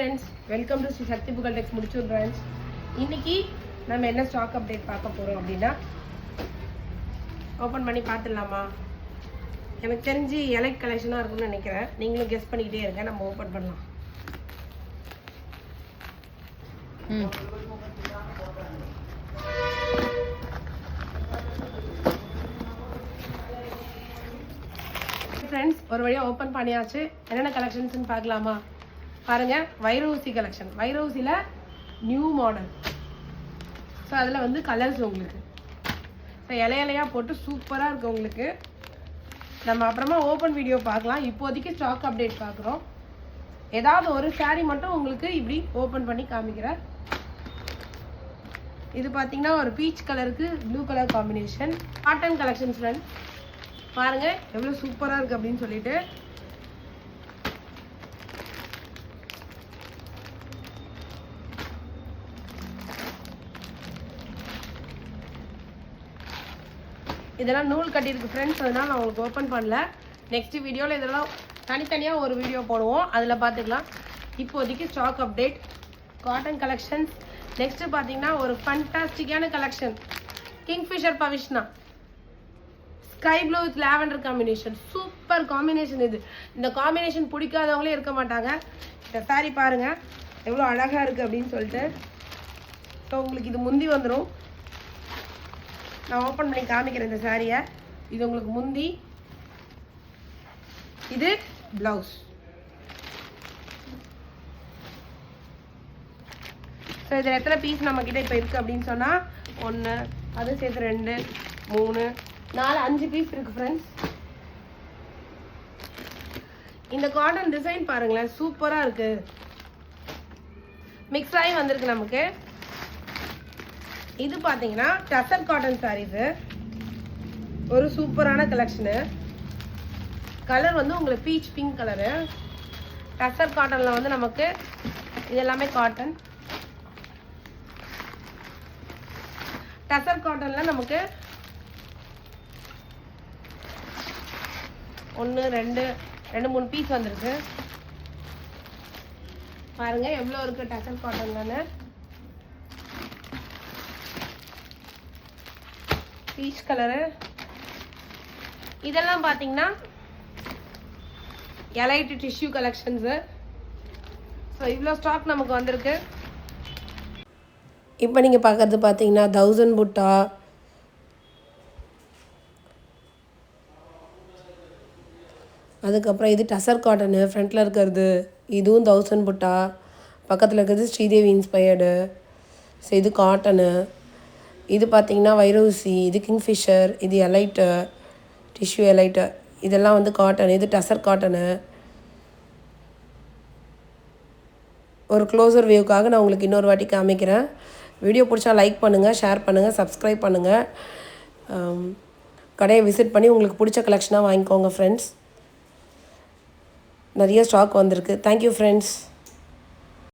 Friends, welcome to Sri Shakti Bukal Text Mudichur branch. இன்னைக்கு நம்ம என்ன ஸ்டாக் அப்டேட் பார்க்க போறோம் அப்படினா ஓபன் பண்ணி பார்த்துடலாமா? எனக்கு தெரிஞ்சு எலக்ட் கலெக்ஷனா இருக்கும்னு நினைக்கிறேன். நீங்களும் கெஸ் பண்ணிக்கிட்டே இருங்க, நம்ம ஓபன் பண்ணலாம். ஃப்ரெண்ட்ஸ், ஒரு வழியா ஓபன் பண்ணியாச்சு. என்னென்ன கலெக்ஷன்ஸ்னு பார்க்கலாமா? பாருங்க, வைரூசி கலெக்ஷன். வைரூசில நியூ மாடல். ஸோ அதில் வந்து கலர்ஸ் உங்களுக்கு ஸோ இலையா போட்டு சூப்பராக இருக்குது உங்களுக்கு. நம்ம அப்புறமா ஓப்பன் வீடியோ பார்க்கலாம். இப்போதைக்கு ஸ்டாக் அப்டேட் பார்க்குறோம். ஏதாவது ஒரு சாரீ மட்டும் உங்களுக்கு இப்படி ஓப்பன் பண்ணி காமிக்கிறேன். இது பார்த்தீங்கன்னா ஒரு பீச் கலருக்கு blue colour combination cotton collections friend. பாருங்கள் எவ்வளோ சூப்பராக இருக்குது அப்படின்னு சொல்லிட்டு. இதெல்லாம் நூல் கட்டியிருக்கு ஃப்ரெண்ட்ஸ், அதனால் நான் உங்களுக்கு ஓப்பன் பண்ணல. நெக்ஸ்ட் வீடியோவில் இதெல்லாம் தனித்தனியாக ஒரு வீடியோ போடுவோம், அதில் பார்த்துக்கலாம். இப்போதைக்கு stock update cotton collections. Next பார்த்தீங்கன்னா ஒரு ஃபண்டாஸ்டிக்கான கலெக்ஷன் கிங்ஃபிஷர் பவிஷ்னா sky blue with lavender combination. Super combination இது. இந்த காம்பினேஷன் பிடிக்காதவங்களே இருக்க மாட்டாங்க. இந்த சாரீ பாருங்கள் எவ்வளோ அழகாக இருக்குது அப்படின்னு சொல்லிட்டு. ஸோ உங்களுக்கு இது முந்தி வந்துடும். நான் ஓப்பன் பண்ணி காமிக்கிறேன் இந்த சாரியை. இது உங்களுக்கு முந்தி, இது பிளவுஸ். ஸோ இதில் எத்தனை பீஸ் நம்மக்கிட்ட இப்போ இருக்குது அப்படின்னு சொன்னால் 1 அது சேர்த்து 2 3 4 5 பீஸ் இருக்குது ஃப்ரெண்ட்ஸ். இந்த காட்டன் டிசைன் பாருங்களேன், சூப்பராக இருக்குது. மிக்ஸ் ஆகி வந்திருக்கு நமக்கு. இது பார்த்தீங்கன்னா டசர் காட்டன் சாரீஸு. ஒரு சூப்பரான கலெக்ஷனு. கலர் வந்து உங்களுக்கு பீச் பிங்க் கலரு. டசர் காட்டனில் வந்து நமக்கு இது எல்லாமே காட்டன். டசர் காட்டனில் நமக்கு 1 2 3 பீஸ் வந்துருக்கு. பாருங்கள் எவ்வளோ இருக்குது டசர் காட்டன்லன்னு. Peach colour. இதெல்லாம் பார்த்தீங்கன்னா எலைட் டிஷ்யூ கலெக்ஷன்ஸு. ஸோ இவ்வளோ ஸ்டாக் நமக்கு வந்திருக்கு. இப்போ நீங்கள் பார்க்குறது பார்த்தீங்கன்னா 1000 புட்டா, அதுக்கப்புறம் இது டசர் காட்டனு ஃப்ரண்ட்டில் இருக்கிறது. இதுவும் 1000 புட்டா. பக்கத்தில் இருக்கிறது ஸ்ரீதேவி இன்ஸ்பயர்டு. ஸோ இது காட்டனு. இது பார்த்திங்கன்னா வைரூசி, இது கிங்ஃபிஷர், இது எலைட்டு டிஷ்யூ எலைட்டு. இதெல்லாம் வந்து காட்டன். இது டசர் காட்டனு. ஒரு க்ளோசர் வியூக்காக நான் உங்களுக்கு இன்னொரு வாட்டி காமிக்கிறேன். வீடியோ பிடிச்சா லைக் பண்ணுங்கள், ஷேர் பண்ணுங்கள், சப்ஸ்கிரைப் பண்ணுங்கள். கடையை விசிட் பண்ணி உங்களுக்கு பிடிச்ச கலெக்ஷனாக வாங்கிக்கோங்க ஃப்ரெண்ட்ஸ். நிறைய ஸ்டாக் வந்திருக்கு. Thank you friends.